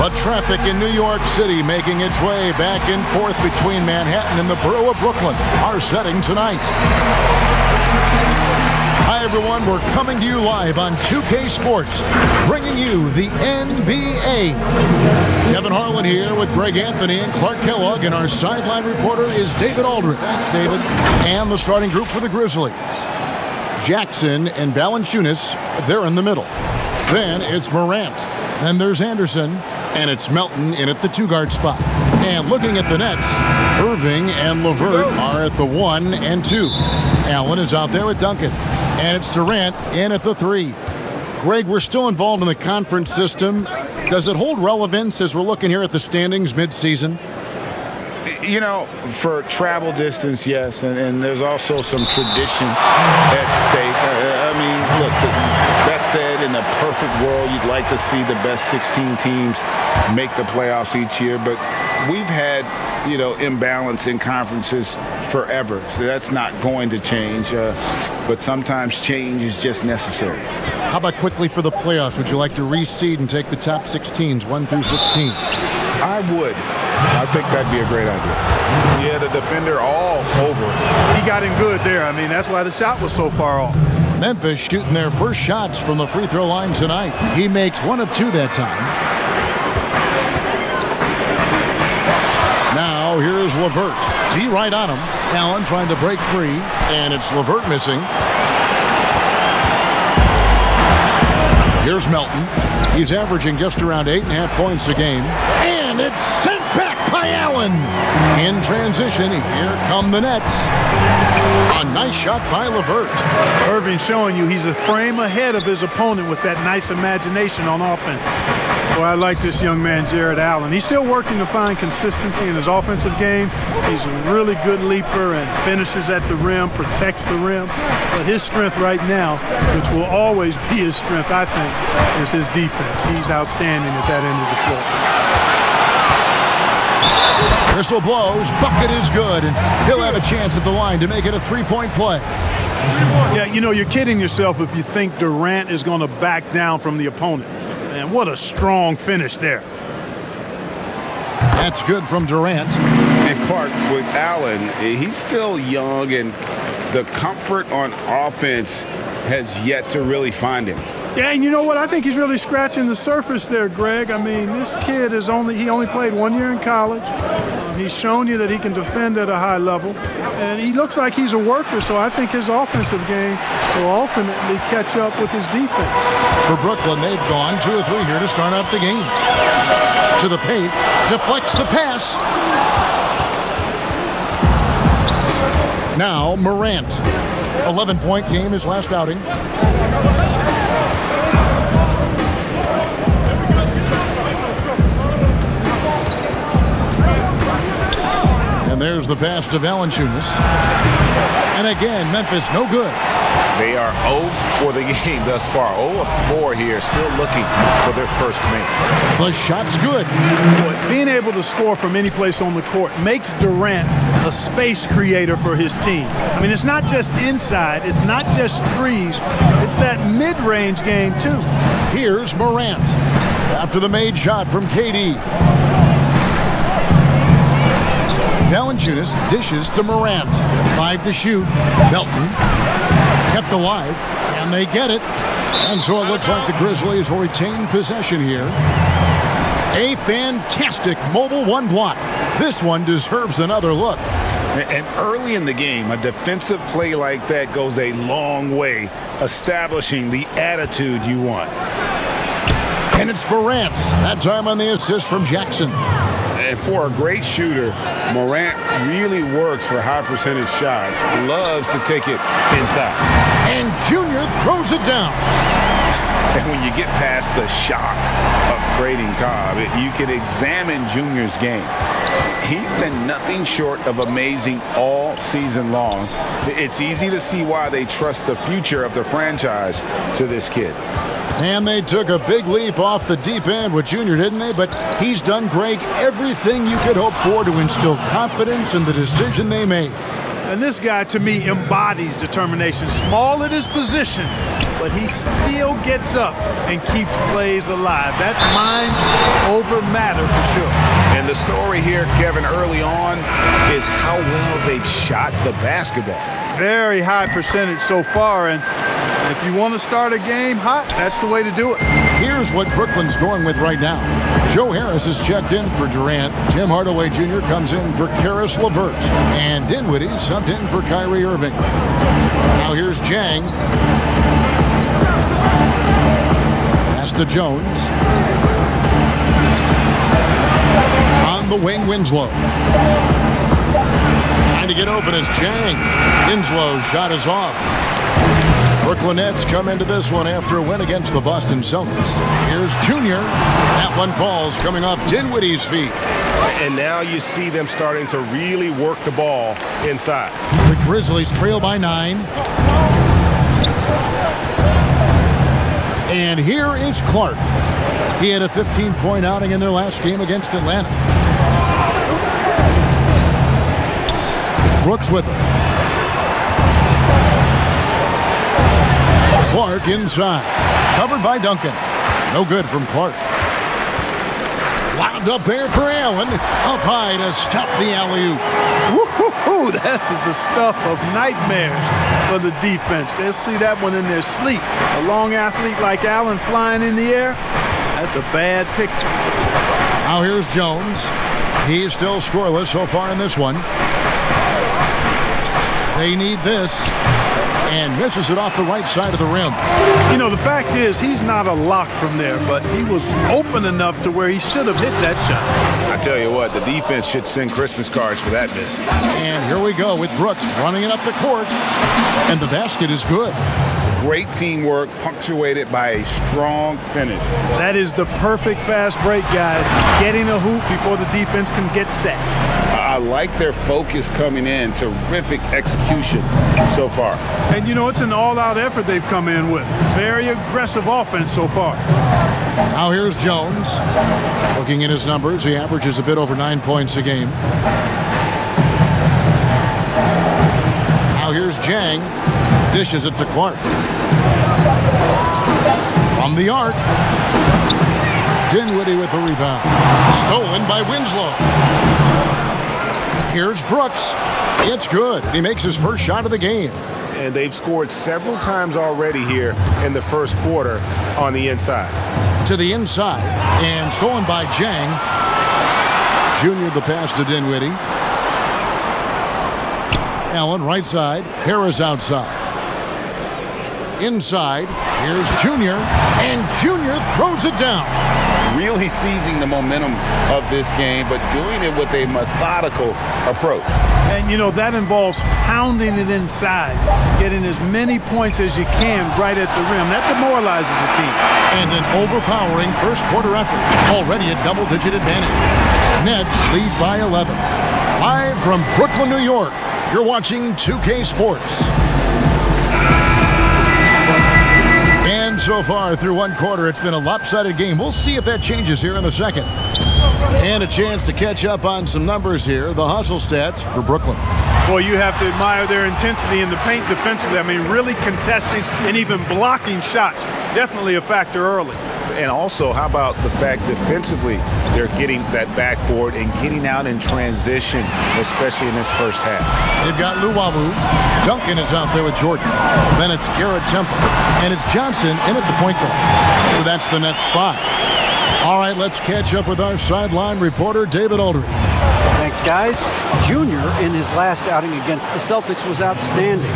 But traffic in New York City making its way back and forth between Manhattan and the borough of Brooklyn are setting tonight. Hi, everyone. We're coming to you live on 2K Sports, bringing you the NBA. Kevin Harlan here with Greg Anthony and Clark Kellogg, and our sideline reporter is David Aldridge. Thanks, David. And the starting group for the Grizzlies: Jackson and Valanciunas, they're in the middle. Then it's Morant. Then there's Anderson, and it's Melton in at the two-guard spot. And looking at the Nets, Irving and LeVert are at the 1 and 2. Allen is out there with Duncan. And it's Durant in at the 3. Greg, we're still involved in the conference system. Does it hold relevance as we're looking here at the standings mid-season? You know, for travel distance, yes, and there's also some tradition at stake. I mean, look, that said, in a perfect world, you'd like to see the best 16 teams make the playoffs each year, but we've had, you know, imbalance in conferences forever, so that's not going to change, but sometimes change is just necessary. How about quickly for the playoffs? Would you like to reseed and take the top 16s, 1 through 16? I would. I think that'd be a great idea. Yeah, the defender all over. He got him good there. I mean, that's why the shot was so far off. Memphis shooting their first shots from the free throw line tonight. He makes 1 of 2 that time. Now here's LeVert. D right on him. Allen trying to break free, and it's LeVert missing. Here's Melton. He's averaging just around 8.5 points a game. And it's sent back by Allen. In transition, here come the Nets. A nice shot by LeVert. Irving showing you he's a frame ahead of his opponent with that nice imagination on offense. Boy, I like this young man, Jared Allen. He's still working to find consistency in his offensive game. He's a really good leaper and finishes at the rim, protects the rim. But his strength right now, which will always be his strength, I think, is his defense. He's outstanding at that end of the floor. Whistle blows, bucket is good, and he'll have a chance at the line to make it a three-point play. Yeah, you know, you're kidding yourself if you think Durant is going to back down from the opponent. Man, what a strong finish there. That's good from Durant. And Clark, with Allen, he's still young, and the comfort on offense has yet to really find him. Yeah, and you know what? I think he's really scratching the surface there, Greg. I mean, this kid he only played 1 year in college. He's shown you that he can defend at a high level, and he looks like he's a worker, so I think his offensive game will ultimately catch up with his defense. For Brooklyn, they've gone 2 or 3 here to start out the game. To the paint, deflects the pass. Now Morant. 11-point game his last outing. There's the pass to Valanciunas. And again, Memphis no good. They are 0 for the game thus far. 0 of 4 here, still looking for their first make. The shot's good. Being able to score from any place on the court makes Durant a space creator for his team. I mean, it's not just inside. It's not just threes. It's that mid-range game, too. Here's Morant after the made shot from KD. Valanciunas dishes to Morant. 5 to shoot. Melton kept alive, and they get it. And so it looks like the Grizzlies will retain possession here. A fantastic mobile 1 block. This one deserves another look. And early in the game, a defensive play like that goes a long way, establishing the attitude you want. And it's Morant. That time on the assist from Jackson. And for a great shooter, Morant really works for high percentage shots. Loves to take it inside. And Junior throws it down. And when you get past the shock of trading Cobb, you can examine Junior's game. He's been nothing short of amazing all season long. It's easy to see why they trust the future of the franchise to this kid. And they took a big leap off the deep end with Junior, didn't they? But he's done, Greg, everything you could hope for to instill confidence in the decision they made. And this guy, to me, embodies determination. Small at his position, but he still gets up and keeps plays alive. That's mind over matter for sure. And the story here, Kevin, early on is how well they've shot the basketball. Very high percentage so far, and if you want to start a game hot, that's the way to do it. Here's what Brooklyn's going with right now. Joe Harris is checked in for Durant. Tim Hardaway Jr. comes in for Karis LeVert. And Dinwiddie subbed in for Kyrie Irving. Now here's Jang. Pass to Jones. On the wing, Winslow. Trying to get open is Jang. Winslow's shot is off. Brooklyn Nets come into this one after a win against the Boston Celtics. Here's Junior. That one falls coming off Dinwiddie's feet. And now you see them starting to really work the ball inside. The Grizzlies trail by 9. And here is Clark. He had a 15-point outing in their last game against Atlanta. Brooks with him. Clark inside. Covered by Duncan. No good from Clark. Lobbed up there for Allen. Up high to stuff the alley-oop. Woo-hoo-hoo, that's the stuff of nightmares for the defense. They'll see that one in their sleep. A long athlete like Allen flying in the air, that's a bad picture. Now here's Jones. He's still scoreless so far in this one. They need this. And misses it off the right side of the rim. You know, the fact is, he's not a lock from there, but he was open enough to where he should have hit that shot. I tell you what, the defense should send Christmas cards for that miss. And here we go with Brooks running it up the court. And the basket is good. Great teamwork, punctuated by a strong finish. That is the perfect fast break, guys. Getting a hoop before the defense can get set. I like their focus coming in. Terrific execution so far. And, you know, it's an all-out effort they've come in with. Very aggressive offense so far. Now here's Jones. Looking at his numbers, he averages a bit over 9 points a game. Now here's Jang. Dishes it to Clark. From the arc. Dinwiddie with the rebound. Stolen by Winslow. Here's Brooks. It's good. He makes his first shot of the game. And they've scored several times already here in the first quarter on the inside. To the inside. And stolen by Jang. Junior the pass to Dinwiddie. Allen right side. Harris outside. Inside. Here's Junior. And Junior throws it down. Really seizing the momentum of this game, but doing it with a methodical approach. And, you know, that involves pounding it inside, getting as many points as you can right at the rim. That demoralizes the team. And an overpowering first quarter effort. Already a double-digit advantage. Nets lead by 11. Live from Brooklyn, New York, you're watching 2K Sports. And so far through one quarter, it's been a lopsided game. We'll see if that changes here in the second. And a chance to catch up on some numbers here. The hustle stats for Brooklyn. Boy, you have to admire their intensity in the paint defensively. I mean, really contesting and even blocking shots. Definitely a factor early. And also, how about the fact defensively, they're getting that backboard and getting out in transition, especially in this first half. They've got Luwawu. Duncan is out there with Jordan. Then it's Garrett Temple. And it's Johnson in at the point guard. So that's the Nets 5. All right, let's catch up with our sideline reporter, David Aldridge. Thanks, guys. Junior, in his last outing against the Celtics, was outstanding.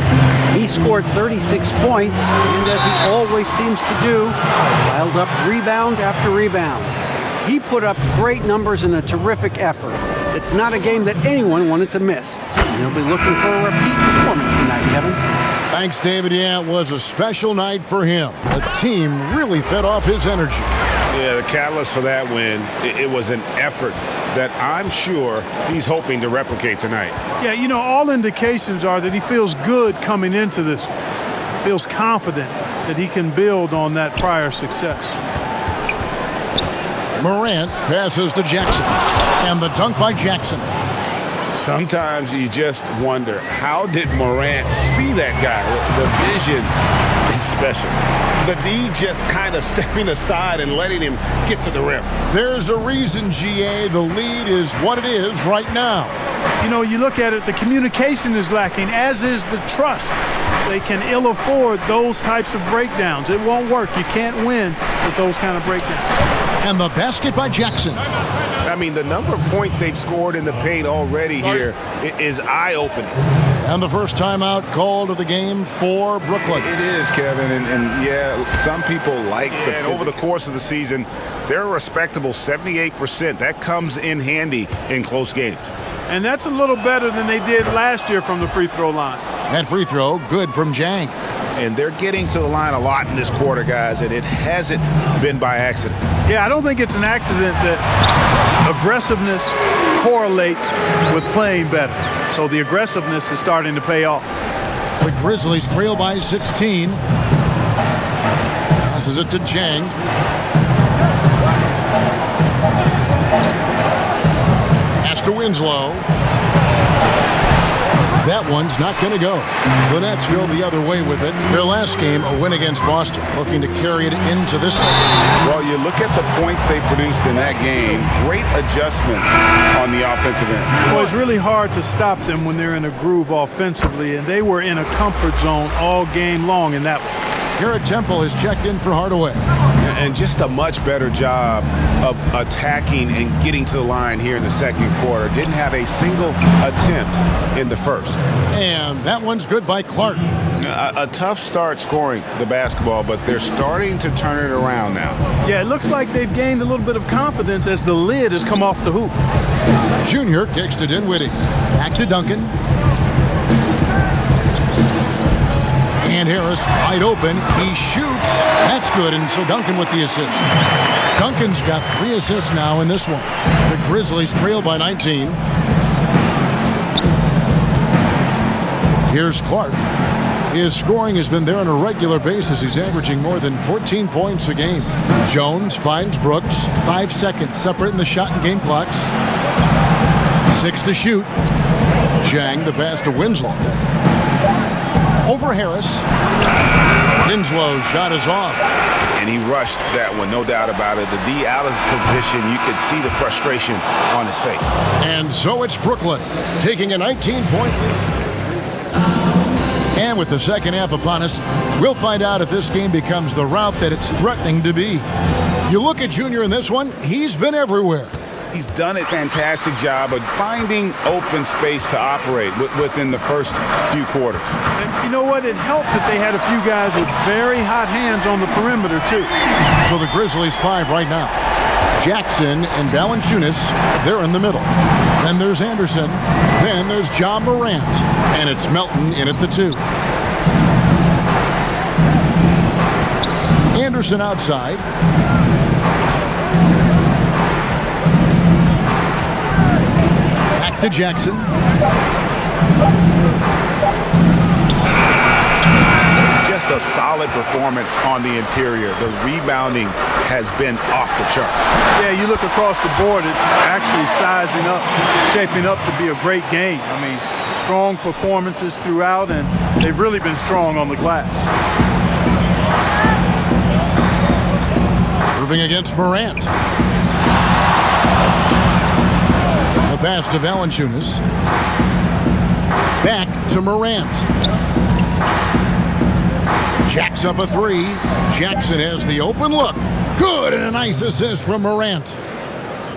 He scored 36 points, and as he always seems to do, piled up rebound after rebound. He put up great numbers in a terrific effort. It's not a game that anyone wanted to miss. And he'll be looking for a repeat performance tonight, Kevin. Thanks, David. Yeah, it was a special night for him. The team really fed off his energy. Yeah, the catalyst for that win, it was an effort that I'm sure he's hoping to replicate tonight. Yeah, you know, all indications are that he feels good coming into this. Feels confident that he can build on that prior success. Morant passes to Jackson. And the dunk by Jackson. Sometimes you just wonder, how did Morant see that guy? The vision He's special. The D just kind of stepping aside and letting him get to the rim. There's a reason, GA, the lead is what it is right now. You know, you look at it, the communication is lacking, as is the trust. They can ill afford those types of breakdowns. It won't work. You can't win with those kind of breakdowns. And the basket by Jackson. I mean, the number of points they've scored in the paint already here is eye-opening. And the first timeout called of the game for Brooklyn. It is, Kevin, and yeah, some people like the And over the course of the season, they're a respectable 78%. That comes in handy in close games. And that's a little better than they did last year from the free throw line. And free throw, good from Jang. And they're getting to the line a lot in this quarter, guys, and it hasn't been by accident. Yeah, I don't think it's an accident that aggressiveness correlates with playing better. So the aggressiveness is starting to pay off. The Grizzlies trail by 16. Passes it to Jang. Pass to Winslow. That one's not going to go. The Nets go the other way with it. Their last game, a win against Boston, looking to carry it into this one. Well, you look at the points they produced in that game. Great adjustments on the offensive end. Well, it's really hard to stop them when they're in a groove offensively, and they were in a comfort zone all game long in that one. Garrett Temple is checked in for Hardaway. And just a much better job of attacking and getting to the line here in the second quarter. Didn't have a single attempt in the first. And that one's good by Clark. A tough start scoring the basketball, but they're starting to turn it around now. Yeah, it looks like they've gained a little bit of confidence as the lid has come off the hoop. Junior kicks to Dinwiddie. Back to Duncan. And Harris wide open. He shoots. That's good. And so Duncan with the assist. Duncan's got 3 assists now in this one. The Grizzlies trail by 19. Here's Clark. His scoring has been there on a regular basis. He's averaging more than 14 points a game. Jones finds Brooks. 5 seconds separating the shot and game clocks. 6 to shoot. Jang the pass to Winslow. Over Harris. Winslow's shot is off. And he rushed that one, no doubt about it. The D out of position, you could see the frustration on his face. And so it's Brooklyn taking a 19-point lead. And with the second half upon us, we'll find out if this game becomes the route that it's threatening to be. You look at Junior in this one, he's been everywhere. He's done a fantastic job of finding open space to operate within the first few quarters. And you know what? It helped that they had a few guys with very hot hands on the perimeter, too. So the Grizzlies 5 right now. Jackson and Valanciunas, they're in the middle. Then there's Anderson. Then there's Ja Morant. And it's Melton in at the 2. Anderson outside. Back to Jackson. Just a solid performance on the interior. The rebounding has been off the charts. Yeah, you look across the board, it's actually sizing up, shaping up to be a great game. I mean, strong performances throughout, and they've really been strong on the glass. Moving against Morant. The pass to Valanciunas. Back to Morant. Jacks up a 3. Jackson has the open look. Good, and a nice assist from Morant.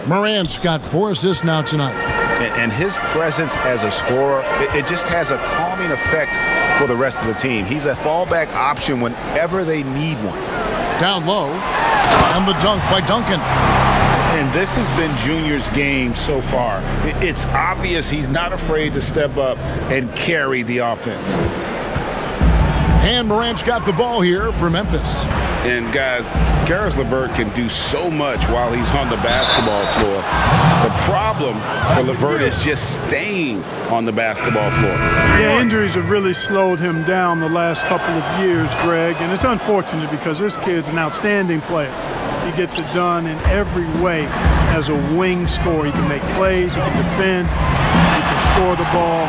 Morant's got 4 assists now tonight. And his presence as a scorer, it just has a calming effect for the rest of the team. He's a fallback option whenever they need one. Down low, and the dunk by Duncan. And this has been Junior's game so far. It's obvious he's not afraid to step up and carry the offense. And Morant's got the ball here for Memphis. And guys, Karis LeVert can do so much while he's on the basketball floor. The problem for LeVert is just staying on the basketball floor. Yeah, injuries have really slowed him down the last couple of years, Greg, and it's unfortunate because this kid's an outstanding player. He gets it done in every way as a wing scorer. He can make plays, he can defend, he can score the ball.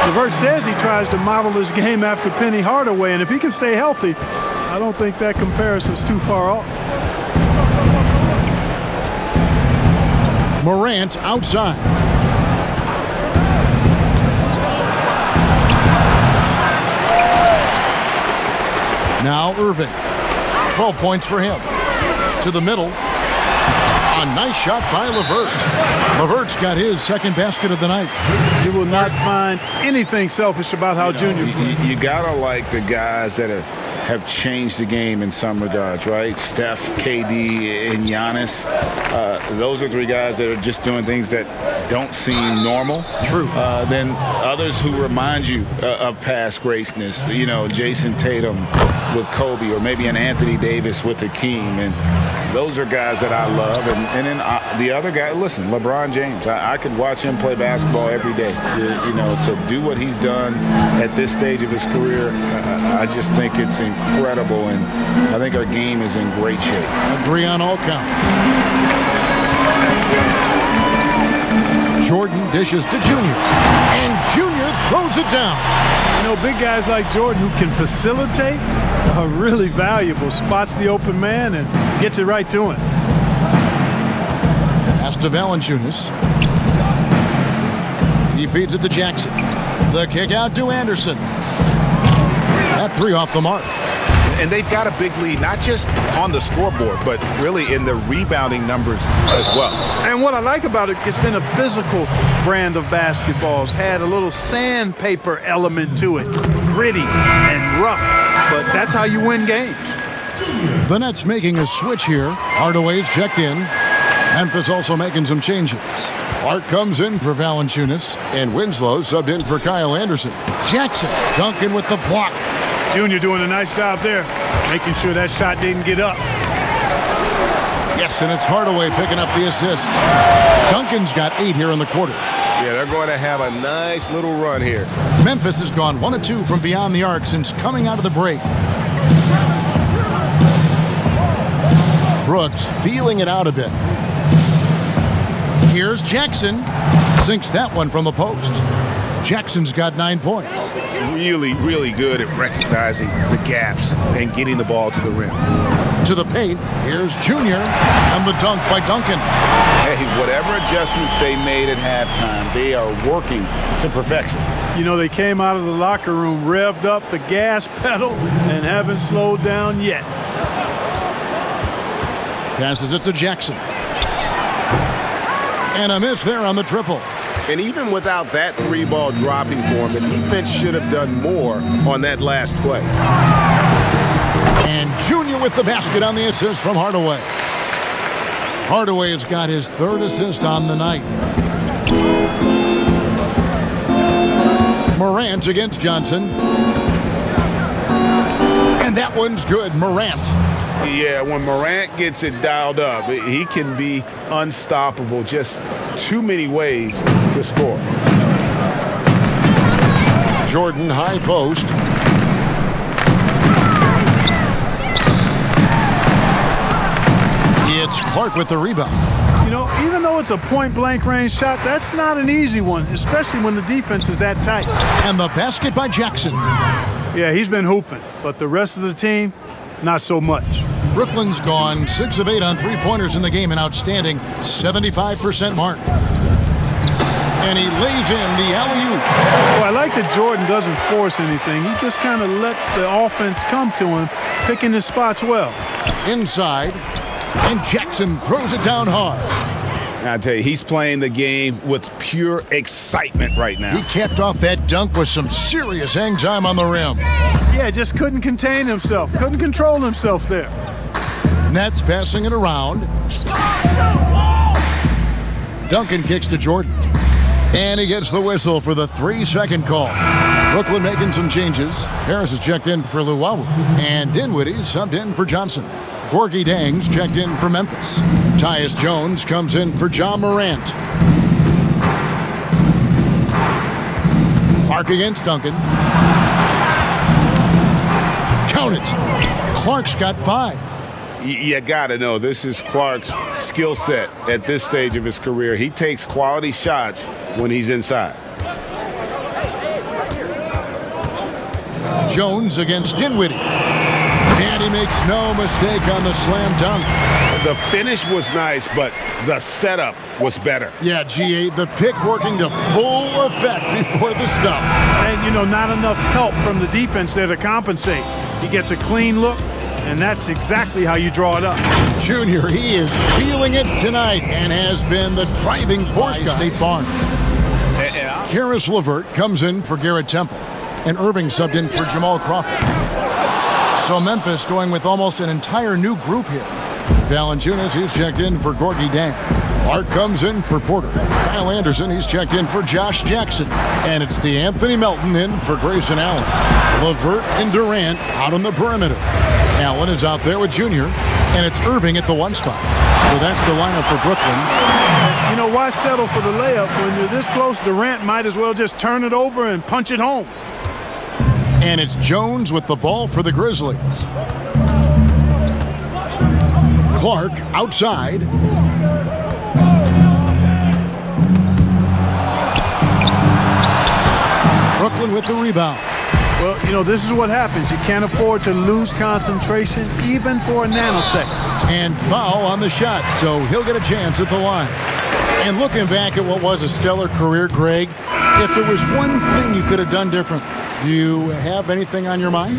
LeVert says he tries to model his game after Penny Hardaway, and if he can stay healthy, I don't think that comparison's too far off. Morant outside. Now Irving. 12 points for him. To the middle. A nice shot by LeVert. LeVert's got his second basket of the night. You will not find anything selfish about how Junior plays. You gotta like the guys that have changed the game in some regards, right? Steph, KD, and Giannis. Those are three guys that are just doing things that don't seem normal. True. Then others who remind you of past greatness. You know, Jason Tatum with Kobe, or maybe an Anthony Davis with Hakeem. And those are guys that I love. And then the other guy, listen, LeBron James. I could watch him play basketball every day. You know, to do what he's done at this stage of his career, I just think it's incredible. And I think our game is in great shape. Agree on all counts. Jordan dishes to Junior. And Junior throws it down. You know, big guys like Jordan who can facilitate are really valuable. Spots the open man and gets it right to him. Pass to Valanciunas. He feeds it to Jackson. The kick out to Anderson. That three off the mark. And they've got a big lead, not just on the scoreboard, but really in the rebounding numbers as well. And what I like about it, it's been a physical brand of basketball. It's had a little sandpaper element to it. Gritty and rough, but that's how you win games. The Nets making a switch here. Hardaway's checked in. Memphis also making some changes. Clark comes in for Valanciunas, and Winslow subbed in for Kyle Anderson. Jackson, Duncan with the block. Junior doing a nice job there, making sure that shot didn't get up. Yes, and it's Hardaway picking up the assist. Duncan's got 8 here in the quarter. Yeah, they're going to have a nice little run here. Memphis has gone 1 of 2 from beyond the arc since coming out of the break. Brooks feeling it out a bit. Here's Jackson. Sinks that one from the post. Jackson's got 9 points. Really, really good at recognizing the gaps and getting the ball to the rim. To the paint, here's Junior, and the dunk by Duncan. Hey, whatever adjustments they made at halftime, they are working to perfection. You know, they came out of the locker room, revved up the gas pedal, and haven't slowed down yet. Passes it to Jackson. And a miss there on the triple. And even without that three-ball dropping for him, the defense should have done more on that last play. And Junior with the basket on the assist from Hardaway. Hardaway has got his 3rd assist on the night. Morant against Johnson. And that one's good. Morant. Yeah, when Morant gets it dialed up, he can be unstoppable. Just too many ways to score. Jordan high post. It's Clark with the rebound. You know, even though it's a point-blank range shot, that's not an easy one, especially when the defense is that tight. And the basket by Jackson. Yeah, he's been hooping, but the rest of the team, not so much. Brooklyn's gone 6 of 8 on three-pointers in the game, an outstanding 75% mark. And he lays in the alley-oop. Well, I like that Jordan doesn't force anything. He just kind of lets the offense come to him, picking his spots well. Inside, and Jackson throws it down hard. I tell you, he's playing the game with pure excitement right now. He capped off that dunk with some serious hang time on the rim. Yeah, just couldn't contain himself, couldn't control himself there. Nets passing it around. Duncan kicks to Jordan. And he gets the whistle for the 3-second call. Brooklyn making some changes. Harris has checked in for Luwawu. And Dinwiddie subbed in for Johnson. Gorgie Dang's checked in for Memphis. Tyus Jones comes in for John Morant. Clark against Duncan. Count it. Clark's got 5. You got to know, this is Clark's skill set at this stage of his career. He takes quality shots when he's inside. Jones against Dinwiddie. And he makes no mistake on the slam dunk. The finish was nice, but the setup was better. Yeah, G8, the pick working to full effect before the stuff. And, you know, not enough help from the defense there to compensate. He gets a clean look, and that's exactly how you draw it up. Junior, he is feeling it tonight and has been the driving force guy. State Farm. Karis LeVert comes in for Garrett Temple, and Irving subbed in for Jamal Crawford. So Memphis going with almost an entire new group here. Valanciunas, he's checked in for Gorgie Dang. Clark comes in for Porter. Kyle Anderson, he's checked in for Josh Jackson. And it's DeAnthony Melton in for Grayson Allen. LeVert and Durant out on the perimeter. Allen is out there with Junior, and it's Irving at the 1 spot. So that's the lineup for Brooklyn. You know, why settle for the layup when you're this close? Durant might as well just turn it over and punch it home. And it's Jones with the ball for the Grizzlies. Clark outside. Brooklyn with the rebound. Well, you know, this is what happens. You can't afford to lose concentration even for a nanosecond. And foul on the shot, so he'll get a chance at the line. And looking back at what was a stellar career, Greg, if there was one thing you could have done different, do you have anything on your mind?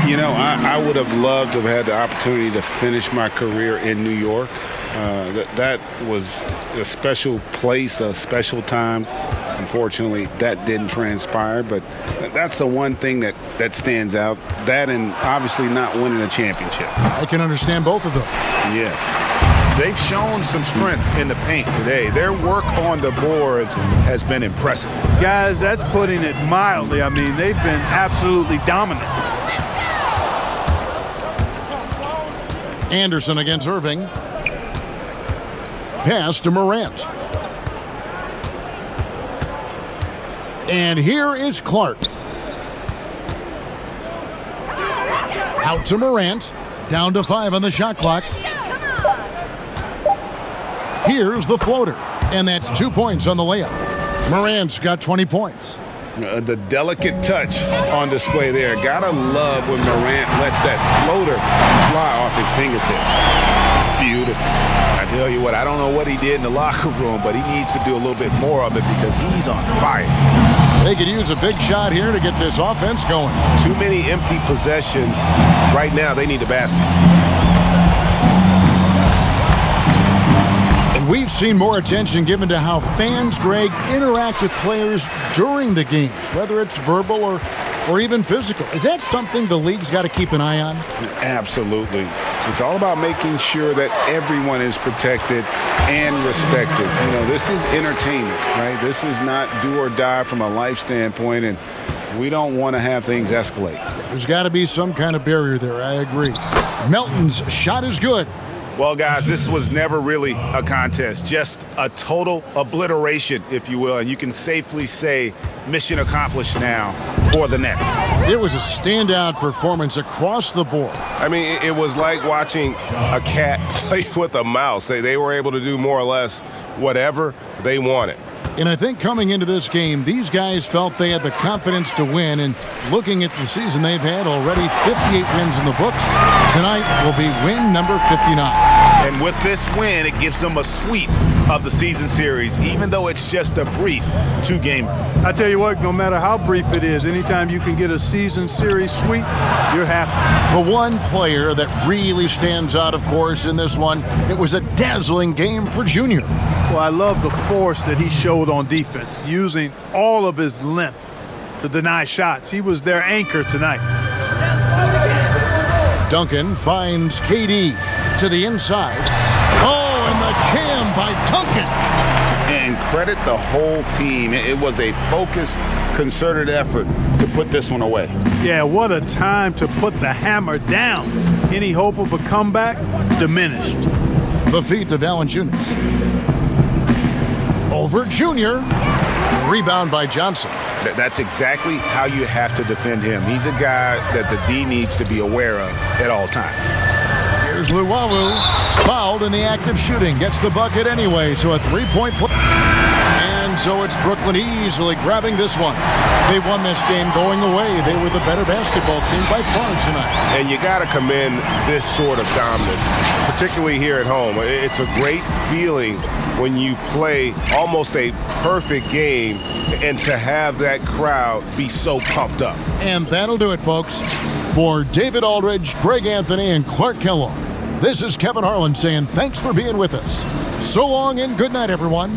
You know, I would have loved to have had the opportunity to finish my career in New York. That was a special place, a special time. Unfortunately, that didn't transpire, but that's the one thing that stands out. That and obviously not winning a championship. I can understand both of them. Yes. They've shown some strength in the paint today. Their work on the boards has been impressive. Guys, that's putting it mildly. I mean, they've been absolutely dominant. Anderson against Irving. Pass to Morant. And here is Clark. Out to Morant. Down to 5 on the shot clock. Here's the floater. And that's 2 points on the layup. Morant's got 20 points. The delicate touch on display there. Gotta love when Morant lets that floater fly off his fingertips. Beautiful. I tell you what, I don't know what he did in the locker room, but he needs to do a little bit more of it because he's on fire. They could use a big shot here to get this offense going. Too many empty possessions. Right now, they need a basket. And we've seen more attention given to how fans, Greg, interact with players during the games, whether it's verbal or even physical. Is that something the league's got to keep an eye on? Absolutely. It's all about making sure that everyone is protected and respected. You know, this is entertainment, right? This is not do or die from a life standpoint, and we don't want to have things escalate. There's got to be some kind of barrier there. I agree. Melton's shot is good. Well, guys, this was never really a contest, just a total obliteration, if you will, and you can safely say mission accomplished now for the Nets. It was a standout performance across the board. I mean, it was like watching a cat play with a mouse. They were able to do more or less whatever they wanted. And I think coming into this game, these guys felt they had the confidence to win. And looking at the season they've had already, 58 wins in the books. Tonight will be win number 59. And with this win, it gives them a sweep of the season series, even though it's just a brief 2-game. I tell you what, no matter how brief it is, anytime you can get a season series sweep, you're happy. The one player that really stands out, of course, in this one, it was a dazzling game for Junior. Well, I love the force that he showed on defense, using all of his length to deny shots. He was their anchor tonight. Duncan finds KD to the inside. Oh, and the jam by Duncan. And credit the whole team. It was a focused, concerted effort to put this one away. Yeah, what a time to put the hammer down. Any hope of a comeback diminished. The feet of Valanciunas. Over Junior. Rebound by Johnson. That's exactly how you have to defend him. He's a guy that the D needs to be aware of at all times. Here's Luwawu. Fouled in the act of shooting. Gets the bucket anyway, so a 3-point play. And And so it's Brooklyn easily grabbing this one. They won this game going away. They were the better basketball team by far tonight. And you got to commend this sort of dominance, particularly here at home. It's a great feeling when you play almost a perfect game and to have that crowd be so pumped up. And that'll do it, folks. For David Aldridge, Greg Anthony, and Clark Kellogg, this is Kevin Harlan saying thanks for being with us. So long and good night, everyone.